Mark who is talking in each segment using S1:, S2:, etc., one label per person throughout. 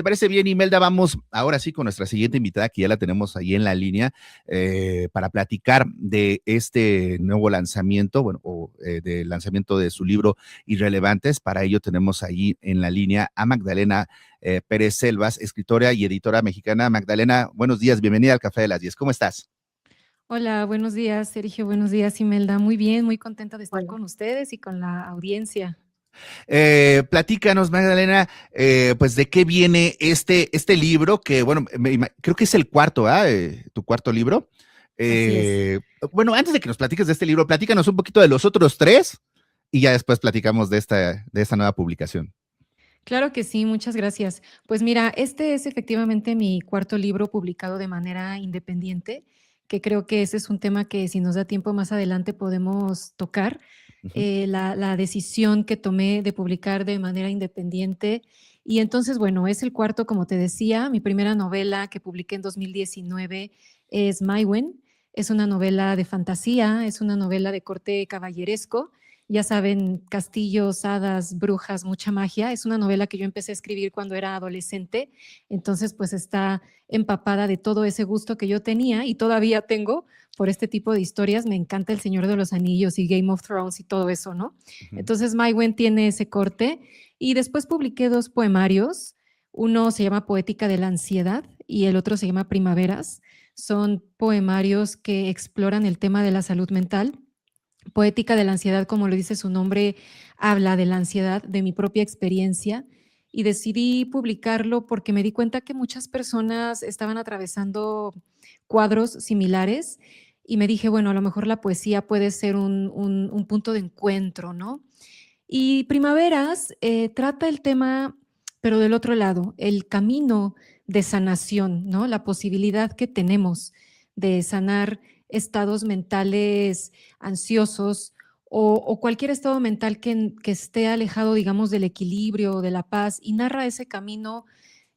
S1: ¿Te parece bien, Imelda? Vamos ahora sí con nuestra siguiente invitada, que ya la tenemos ahí en la línea, para platicar de este nuevo lanzamiento, bueno, del lanzamiento de su libro Irrelevantes. Para ello tenemos ahí en la línea a Magdalena Pérez Selvas, escritora y editora mexicana. Magdalena, buenos días, bienvenida al Café de las 10. ¿Cómo estás?
S2: Hola, buenos días, Sergio. Buenos días, Imelda. Muy bien, muy contenta de estar
S3: Hola.
S2: con ustedes y con la audiencia.
S1: Platícanos, Magdalena, pues de qué viene este libro, que bueno, creo que es el cuarto, tu cuarto libro.
S2: Así es.
S1: Bueno, antes de que nos platiques de este libro, platícanos un poquito de los otros tres y ya después platicamos de esta nueva publicación.
S2: Claro que sí, muchas gracias. Pues mira, este es efectivamente mi cuarto libro publicado de manera independiente, que creo que ese es un tema que si nos da tiempo más adelante podemos tocar.
S1: Ujú.
S2: La decisión que tomé de publicar de manera independiente. Y entonces, bueno, es el cuarto, como te decía, mi primera novela que publiqué en 2019 es Maiwen. Es una novela de fantasía, es una novela de corte caballeresco. Ya saben, castillos, hadas, brujas, mucha magia. Es una novela que yo empecé a escribir cuando era adolescente, entonces pues está empapada de todo ese gusto que yo tenía y todavía tengo por este tipo de historias. Me encanta El Señor de los Anillos y Game of Thrones y todo eso, ¿no?
S1: Ujú.
S2: Entonces Maiwen tiene ese corte y después publiqué dos poemarios. Uno se llama Poética de la Ansiedad y el otro se llama Primaveras. Son poemarios que exploran el tema de la salud mental. Poética de la Ansiedad, como lo dice su nombre, habla de la ansiedad, de mi propia experiencia, y decidí publicarlo porque me di cuenta que muchas personas estaban atravesando cuadros similares y me dije, bueno, a lo mejor la poesía puede ser un punto de encuentro, ¿no? Y Primaveras trata el tema, pero del otro lado, el camino de sanación, ¿no? La posibilidad que tenemos de sanar estados mentales ansiosos o cualquier estado mental que esté alejado, digamos, del equilibrio o de la paz, y narra ese camino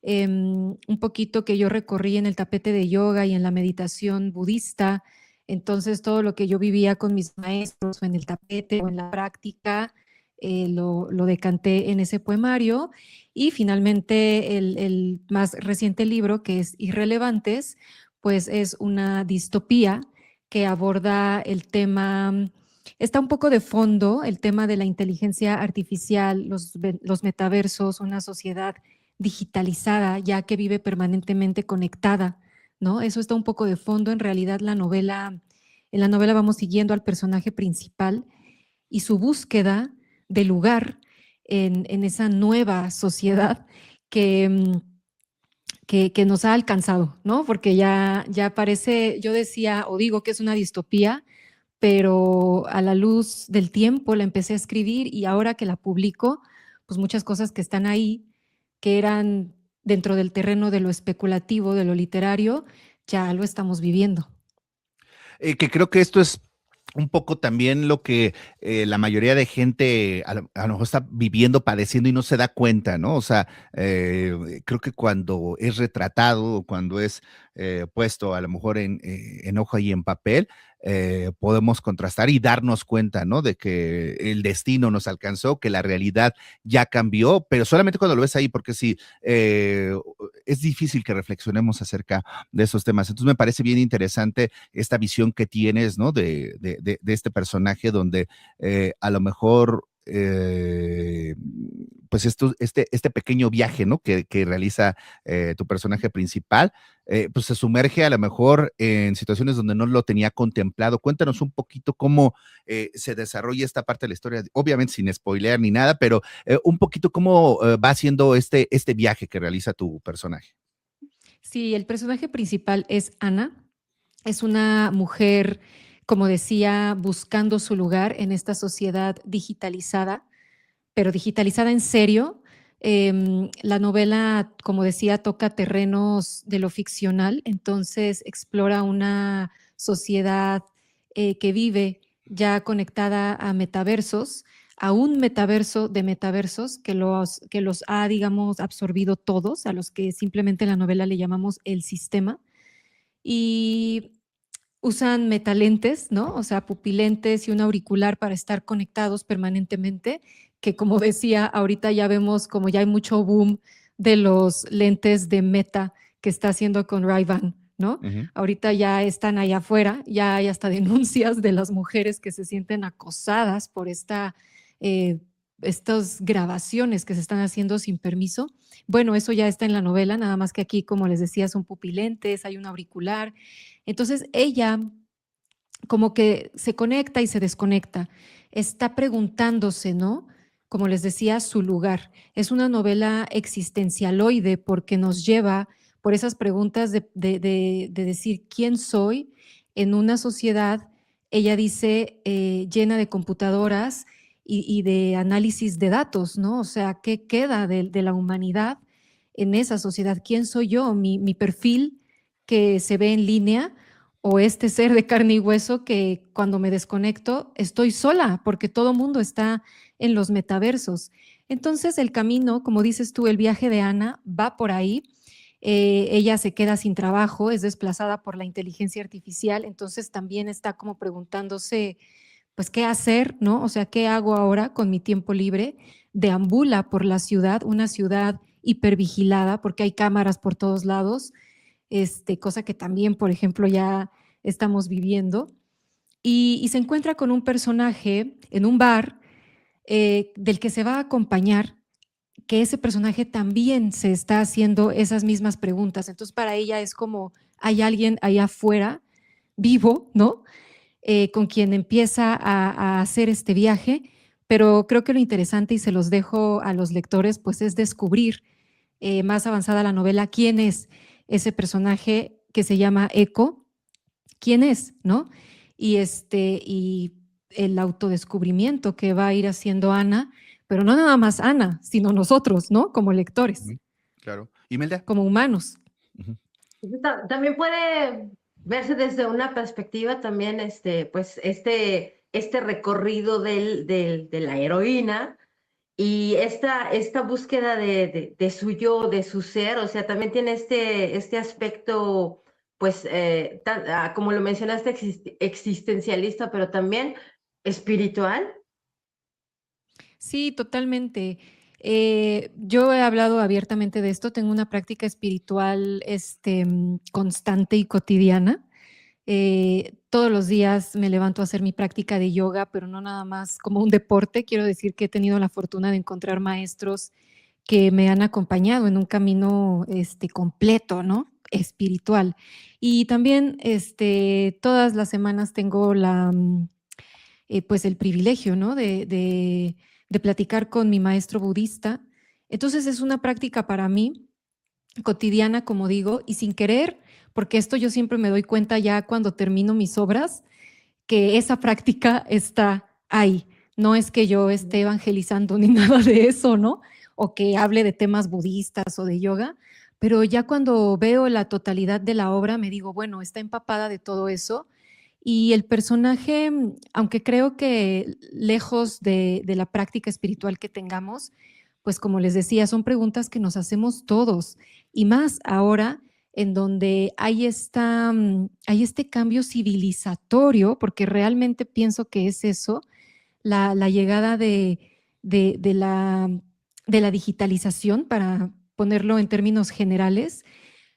S2: un poquito que yo recorrí en el tapete de yoga y en la meditación budista. Entonces, todo lo que yo vivía con mis maestros o en el tapete o en la práctica, lo decanté en ese poemario. Y finalmente, el más reciente libro, que es Irrelevantes, pues es una distopía que aborda el tema, está un poco de fondo, el tema de la inteligencia artificial, los metaversos, una sociedad digitalizada, ya que vive permanentemente conectada, ¿no? Eso está un poco de fondo. En realidad, en la novela vamos siguiendo al personaje principal y su búsqueda de lugar en esa nueva sociedad que, que nos ha alcanzado, ¿no? Porque ya parece, yo decía o digo que es una distopía, pero a la luz del tiempo la empecé a escribir y ahora que la publico, pues muchas cosas que están ahí, que eran dentro del terreno de lo especulativo, de lo literario, ya lo estamos viviendo.
S1: Que creo que esto es un poco también lo que la mayoría de gente a lo mejor está viviendo, padeciendo y no se da cuenta, ¿no? O sea, creo que cuando es retratado, cuando es puesto a lo mejor en hoja y en papel, podemos contrastar y darnos cuenta, ¿no? De que el destino nos alcanzó, que la realidad ya cambió, pero solamente cuando lo ves ahí, porque sí, es difícil que reflexionemos acerca de esos temas. Entonces me parece bien interesante esta visión que tienes, ¿no? De este personaje donde a lo mejor pues este pequeño viaje, ¿no? Que realiza tu personaje principal, pues se sumerge a lo mejor en situaciones donde no lo tenía contemplado. Cuéntanos un poquito cómo se desarrolla esta parte de la historia, obviamente sin spoilear ni nada, pero un poquito cómo va haciendo este viaje que realiza tu personaje.
S2: Sí, el personaje principal es Ana. Es una mujer, como decía, buscando su lugar en esta sociedad digitalizada, pero digitalizada en serio. La novela, como decía, toca terrenos de lo ficcional, entonces explora una sociedad que vive ya conectada a metaversos, a un metaverso de metaversos que los ha, digamos, absorbido todos, a los que simplemente en la novela le llamamos el sistema. Y usan metalentes, ¿no? O sea, pupilentes y un auricular para estar conectados permanentemente, que como decía, ahorita ya vemos como ya hay mucho boom de los lentes de Meta que está haciendo con Ray-Ban, ¿no?
S1: Ujú.
S2: Ahorita ya están allá afuera, ya hay hasta denuncias de las mujeres que se sienten acosadas por estas grabaciones que se están haciendo sin permiso. Bueno, eso ya está en la novela, nada más que aquí, como les decía, son pupilentes, hay un auricular. Entonces ella como que se conecta y se desconecta, está preguntándose, ¿no? Como les decía, su lugar. Es una novela existencialoide porque nos lleva por esas preguntas de decir quién soy en una sociedad, ella dice, llena de computadoras y de análisis de datos, ¿no? O sea, ¿qué queda de la humanidad en esa sociedad? ¿Quién soy yo? Mi perfil que se ve en línea o este ser de carne y hueso que cuando me desconecto estoy sola porque todo mundo está en los metaversos. Entonces el camino, como dices tú, el viaje de Ana va por ahí. Ella se queda sin trabajo, es desplazada por la inteligencia artificial, entonces también está como preguntándose, pues, ¿qué hacer, no? O sea, ¿qué hago ahora con mi tiempo libre? Deambula por la ciudad, una ciudad hipervigilada porque hay cámaras por todos lados, cosa que también, por ejemplo, ya estamos viviendo. Y se encuentra con un personaje en un bar del que se va a acompañar, que ese personaje también se está haciendo esas mismas preguntas. Entonces, para ella es como hay alguien allá afuera, vivo, ¿no? Con quien empieza a hacer este viaje, pero creo que lo interesante, y se los dejo a los lectores, pues es descubrir más avanzada la novela quién es ese personaje que se llama Echo, quién es, ¿no? Y el autodescubrimiento que va a ir haciendo Ana, pero no nada más Ana, sino nosotros, ¿no? Como lectores,
S1: Ujú. Claro. Imelda.
S2: como humanos.
S1: Ujú.
S3: También puede verse desde una perspectiva también, pues, este recorrido de la heroína y esta búsqueda de su yo, de su ser, o sea, también tiene este aspecto, pues, como lo mencionaste, existencialista, pero también espiritual.
S2: Sí, totalmente. Yo he hablado abiertamente de esto, tengo una práctica espiritual constante y cotidiana. Todos los días me levanto a hacer mi práctica de yoga, pero no nada más como un deporte. Quiero decir que he tenido la fortuna de encontrar maestros que me han acompañado en un camino completo, ¿no? Espiritual. Y también todas las semanas tengo pues el privilegio, ¿no? De platicar con mi maestro budista. Entonces es una práctica para mí cotidiana, como digo, y sin querer, porque esto yo siempre me doy cuenta ya cuando termino mis obras, que esa práctica está ahí. No es que yo esté evangelizando ni nada de eso, ¿no? O que hable de temas budistas o de yoga, pero ya cuando veo la totalidad de la obra me digo, bueno, está empapada de todo eso. Y el personaje, aunque creo que lejos de la práctica espiritual que tengamos, pues como les decía, son preguntas que nos hacemos todos y más ahora en donde hay este cambio civilizatorio, porque realmente pienso que es eso, la llegada de la digitalización, para ponerlo en términos generales,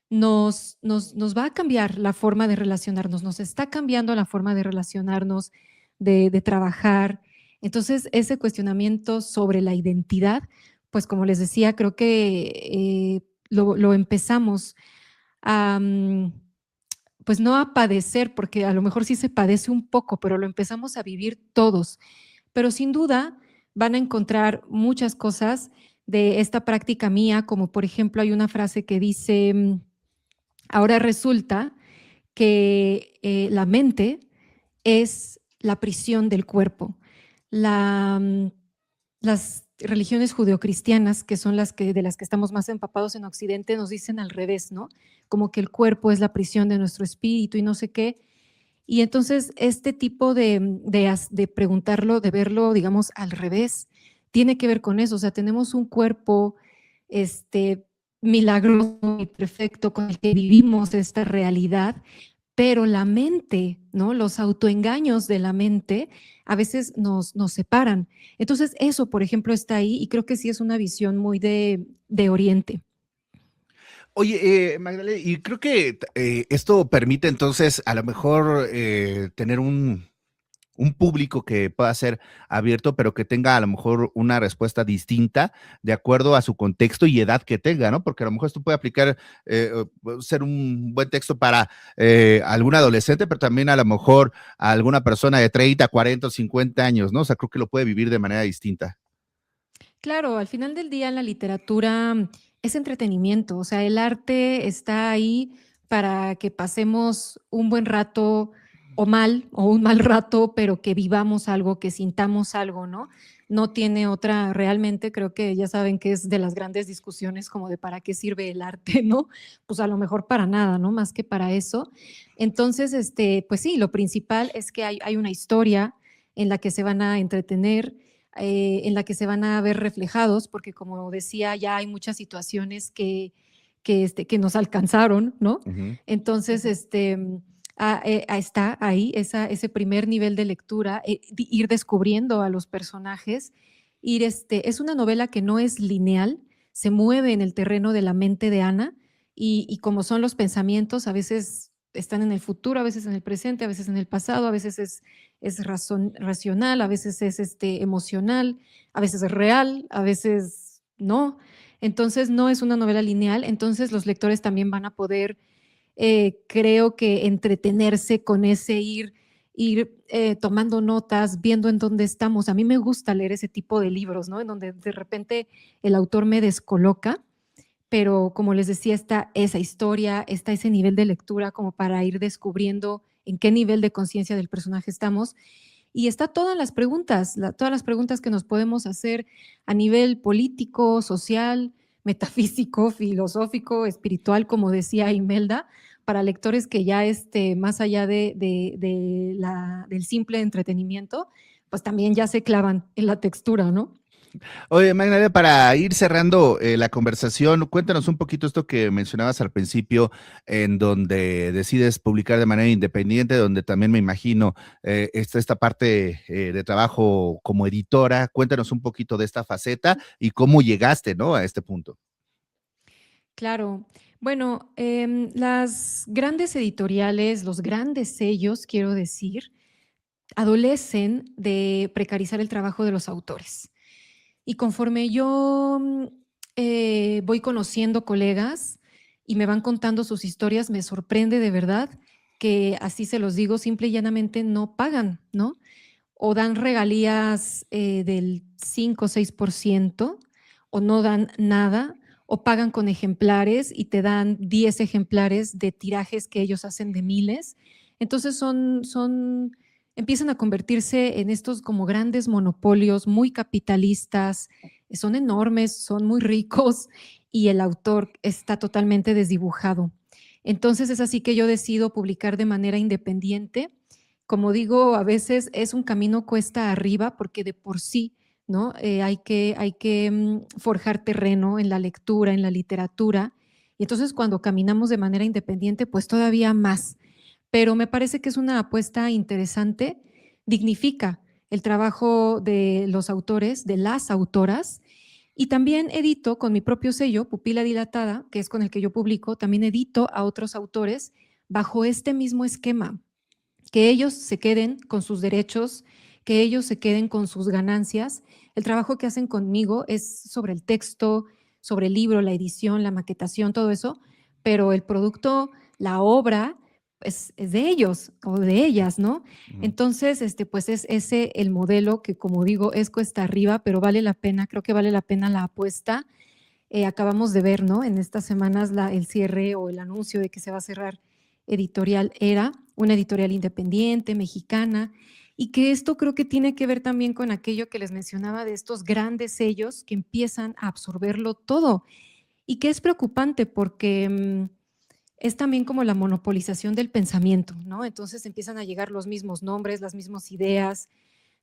S2: nos va a cambiar la forma de relacionarnos, nos está cambiando la forma de relacionarnos, de trabajar. Entonces, ese cuestionamiento sobre la identidad, pues como les decía, creo que lo empezamos a, pues no a padecer, porque a lo mejor sí se padece un poco, pero lo empezamos a vivir todos. Pero sin duda van a encontrar muchas cosas de esta práctica mía, como por ejemplo hay una frase que dice, ahora resulta que la mente es la prisión del cuerpo. La, las religiones judeocristianas, que son de las que estamos más empapados en Occidente, nos dicen al revés, ¿no? Como que el cuerpo es la prisión de nuestro espíritu y no sé qué. Y entonces este tipo de preguntarlo, de verlo, digamos, al revés, tiene que ver con eso. O sea, tenemos un cuerpo milagroso y perfecto con el que vivimos esta realidad, pero la mente, ¿no? Los autoengaños de la mente a veces nos separan. Entonces eso, por ejemplo, está ahí y creo que sí es una visión muy de Oriente.
S1: Oye, Magdalena, y creo que esto permite entonces a lo mejor tener un público que pueda ser abierto, pero que tenga a lo mejor una respuesta distinta de acuerdo a su contexto y edad que tenga, ¿no? Porque a lo mejor esto puede aplicar, ser un buen texto para algún adolescente, pero también a lo mejor a alguna persona de 30, 40 o 50 años, ¿no? O sea, creo que lo puede vivir de manera distinta.
S2: Claro, al final del día la literatura es entretenimiento, o sea, el arte está ahí para que pasemos un buen rato o mal, o un mal rato, pero que vivamos algo, que sintamos algo, ¿no? No tiene otra, realmente creo que ya saben que es de las grandes discusiones como de para qué sirve el arte, ¿no? Pues a lo mejor para nada, ¿no? Más que para eso. Entonces, pues sí, lo principal es que hay una historia en la que se van a entretener, en la que se van a ver reflejados, porque como decía, ya hay muchas situaciones que nos alcanzaron, ¿no?
S1: Ujú.
S2: Entonces, está ahí ese primer nivel de lectura, ir descubriendo a los personajes, es una novela que no es lineal, se mueve en el terreno de la mente de Ana y como son los pensamientos, a veces están en el futuro, a veces en el presente, a veces en el pasado, a veces es racional, a veces es emocional, a veces es real, a veces no. Entonces no es una novela lineal, entonces los lectores también van a poder, creo que entretenerse con ese ir tomando notas, viendo en dónde estamos. A mí me gusta leer ese tipo de libros, ¿no? En donde de repente el autor me descoloca, pero como les decía, está esa historia, está ese nivel de lectura como para ir descubriendo en qué nivel de conciencia del personaje estamos. Y está todas las preguntas que nos podemos hacer a nivel político, social, metafísico, filosófico, espiritual, como decía Imelda, para lectores que ya más allá del simple entretenimiento, pues también ya se clavan en la textura, ¿no?
S1: Oye, Magdalena, para ir cerrando la conversación, cuéntanos un poquito esto que mencionabas al principio, en donde decides publicar de manera independiente, donde también me imagino está esta parte de trabajo como editora. Cuéntanos un poquito de esta faceta y cómo llegaste, ¿no? A este punto.
S2: Claro. Bueno, las grandes editoriales, los grandes sellos, quiero decir, adolecen de precarizar el trabajo de los autores. Y conforme yo voy conociendo colegas y me van contando sus historias, me sorprende de verdad que, así se los digo, simple y llanamente no pagan, ¿no? O dan regalías del 5 o 6%, o no dan nada, o pagan con ejemplares y te dan 10 ejemplares de tirajes que ellos hacen de miles. Entonces empiezan a convertirse en estos como grandes monopolios muy capitalistas, son enormes, son muy ricos y el autor está totalmente desdibujado. Entonces es así que yo decido publicar de manera independiente. Como digo, a veces es un camino cuesta arriba porque de por sí, ¿no? Hay que forjar terreno en la lectura, en la literatura. Y entonces cuando caminamos de manera independiente, pues todavía más. Pero me parece que es una apuesta interesante, dignifica el trabajo de los autores, de las autoras, y también edito con mi propio sello, Pupila Dilatada, que es con el que yo publico, también edito a otros autores bajo este mismo esquema, que ellos se queden con sus derechos, que ellos se queden con sus ganancias. El trabajo que hacen conmigo es sobre el texto, sobre el libro, la edición, la maquetación, todo eso, pero el producto, la obra, es de ellos o de ellas, ¿no?
S1: Ujú.
S2: Entonces, pues es ese el modelo que, como digo, es cuesta arriba, pero vale la pena, creo que vale la pena la apuesta. Acabamos de ver, ¿no? En estas semanas el cierre o el anuncio de que se va a cerrar Editorial Era, una editorial independiente, mexicana, y que esto creo que tiene que ver también con aquello que les mencionaba de estos grandes sellos que empiezan a absorberlo todo y que es preocupante porque es también como la monopolización del pensamiento, ¿no? Entonces empiezan a llegar los mismos nombres, las mismas ideas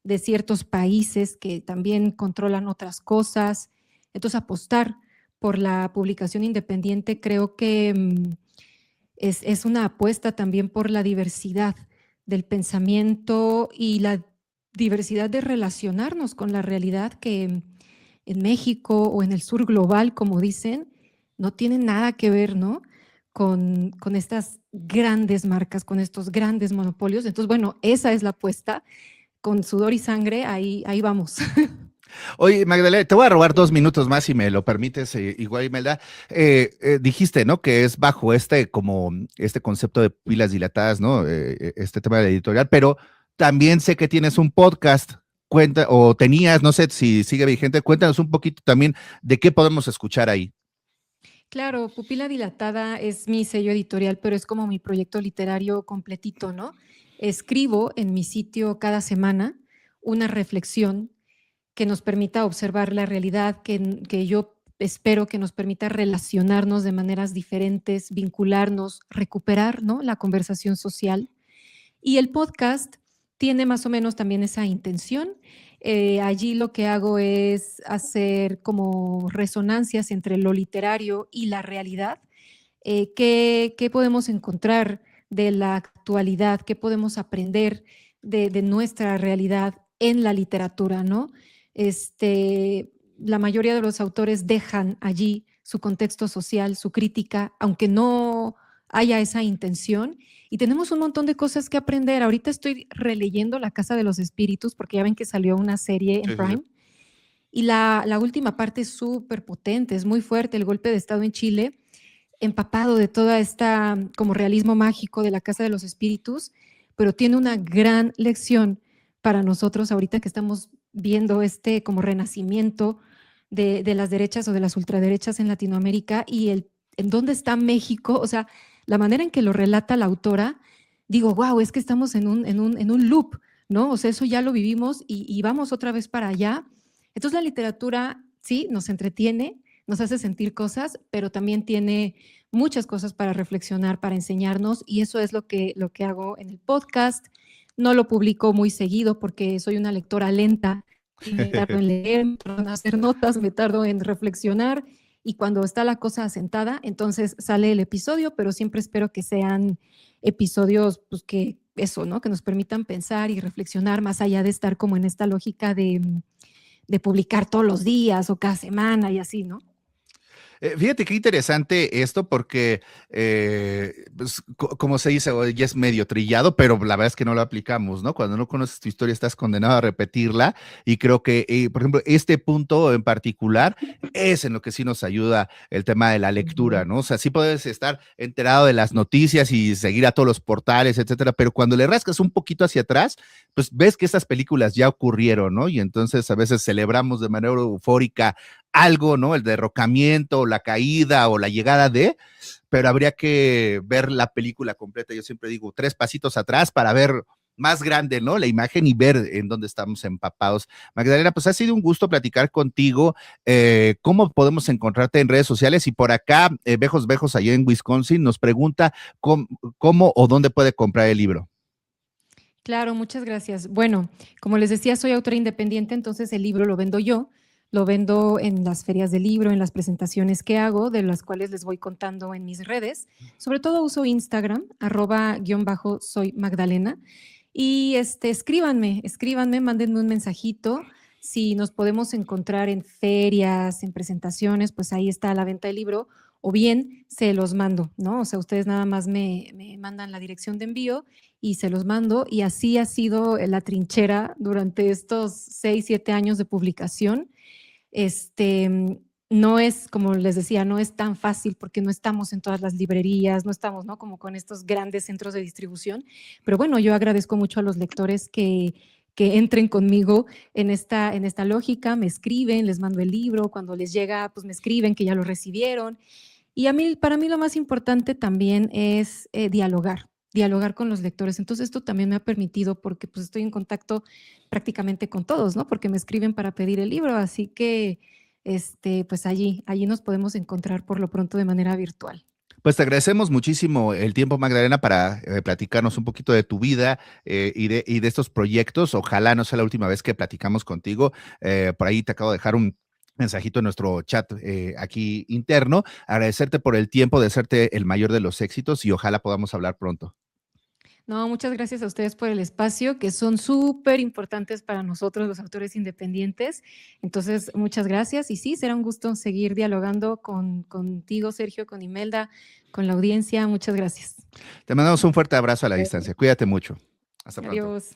S2: de ciertos países que también controlan otras cosas. Entonces apostar por la publicación independiente creo que es una apuesta también por la diversidad del pensamiento y la diversidad de relacionarnos con la realidad que en México o en el sur global, como dicen, no tiene nada que ver, ¿no? Con estas grandes marcas, con estos grandes monopolios. Entonces, bueno, esa es la apuesta. Con sudor y sangre, ahí vamos.
S1: Oye, Magdalena, te voy a robar 2 minutos más si me lo permites, igual Imelda. Dijiste, ¿no? Que es bajo como este concepto de pilas dilatadas, ¿no? Este tema de la editorial, pero también sé que tienes un podcast, cuenta, o tenías, no sé si sigue vigente, cuéntanos un poquito también de qué podemos escuchar ahí.
S2: Claro, Pupila Dilatada es mi sello editorial, pero es como mi proyecto literario completito, ¿no? Escribo en mi sitio cada semana una reflexión que nos permita observar la realidad, que yo espero que nos permita relacionarnos de maneras diferentes, vincularnos, recuperar, ¿no? La conversación social. Y el podcast tiene más o menos también esa intención. Allí lo que hago es hacer como resonancias entre lo literario y la realidad. ¿Qué podemos encontrar de la actualidad? ¿Qué podemos aprender de nuestra realidad en la literatura, ¿no? La mayoría de los autores dejan allí su contexto social, su crítica, aunque no haya esa intención. Y tenemos un montón de cosas que aprender. Ahorita estoy releyendo La Casa de los Espíritus porque ya ven que salió una serie en
S1: Sí, sí, sí.
S2: Prime. Y la última parte es súper potente, es muy fuerte, el golpe de Estado en Chile, empapado de toda esta como realismo mágico de La Casa de los Espíritus, pero tiene una gran lección para nosotros ahorita que estamos viendo este como renacimiento de las derechas o de las ultraderechas en Latinoamérica y en dónde está México, o sea, la manera en que lo relata la autora, digo, wow, es que estamos en un loop, ¿no? O sea, eso ya lo vivimos y vamos otra vez para allá. Entonces la literatura, sí, nos entretiene, nos hace sentir cosas, pero también tiene muchas cosas para reflexionar, para enseñarnos, y eso es lo que hago en el podcast. No lo publico muy seguido porque soy una lectora lenta y me tardo en leer, me tardo en hacer notas, me tardo en reflexionar, y cuando está la cosa asentada, entonces sale el episodio, pero siempre espero que sean episodios, pues que eso, ¿no? Que nos permitan pensar y reflexionar más allá de estar como en esta lógica de publicar todos los días o cada semana y así, ¿no?
S1: Fíjate qué interesante esto porque, pues, como se dice, hoy ya es medio trillado, pero la verdad es que no lo aplicamos, ¿no? Cuando no conoces tu historia estás condenado a repetirla y creo que, por ejemplo, este punto en particular es en lo que sí nos ayuda el tema de la lectura, ¿no? O sea, sí puedes estar enterado de las noticias y seguir a todos los portales, etcétera, pero cuando le rascas un poquito hacia atrás, pues ves que estas películas ya ocurrieron, ¿no? Y entonces a veces celebramos de manera eufórica algo, ¿no? El derrocamiento, la caída o la llegada de, pero habría que ver la película completa. Yo siempre digo 3 pasitos atrás para ver más grande, ¿no? La imagen y ver en dónde estamos empapados. Magdalena, pues ha sido un gusto platicar contigo. ¿Cómo podemos encontrarte en redes sociales? Y por acá, Bejos Bejos, allá en Wisconsin, nos pregunta cómo o dónde puede comprar el libro.
S2: Claro, muchas gracias. Bueno, como les decía, soy autora independiente, entonces el libro lo vendo yo, lo vendo en las ferias del libro, en las presentaciones que hago, de las cuales les voy contando en mis redes. Sobre todo uso Instagram, @soy Magdalena. Y escríbanme, mándenme un mensajito. Si nos podemos encontrar en ferias, en presentaciones, pues ahí está a la venta del libro, o bien se los mando, ¿no? O sea, ustedes nada más me mandan la dirección de envío y se los mando, y así ha sido la trinchera durante estos 6, 7 años de publicación. No es, como les decía, no es tan fácil porque no estamos en todas las librerías, no estamos, ¿no? Como con estos grandes centros de distribución, pero bueno, yo agradezco mucho a los lectores que entren conmigo en esta lógica, me escriben, les mando el libro, cuando les llega, pues me escriben que ya lo recibieron. Y para mí lo más importante también es dialogar con los lectores. Entonces esto también me ha permitido, porque pues estoy en contacto prácticamente con todos, ¿no? Porque me escriben para pedir el libro, así que pues allí nos podemos encontrar por lo pronto de manera virtual.
S1: Pues te agradecemos muchísimo el tiempo, Magdalena, para platicarnos un poquito de tu vida y de estos proyectos. Ojalá no sea la última vez que platicamos contigo. Por ahí te acabo de dejar un mensajito en nuestro chat aquí interno. Agradecerte por el tiempo, desearte el mayor de los éxitos y ojalá podamos hablar pronto.
S2: No, muchas gracias a ustedes por el espacio, que son súper importantes para nosotros, los autores independientes. Entonces, muchas gracias. Y sí, será un gusto seguir dialogando contigo, Sergio, con Imelda, con la audiencia. Muchas gracias.
S1: Te mandamos un fuerte abrazo a la distancia. Cuídate mucho. Hasta pronto.
S2: Adiós.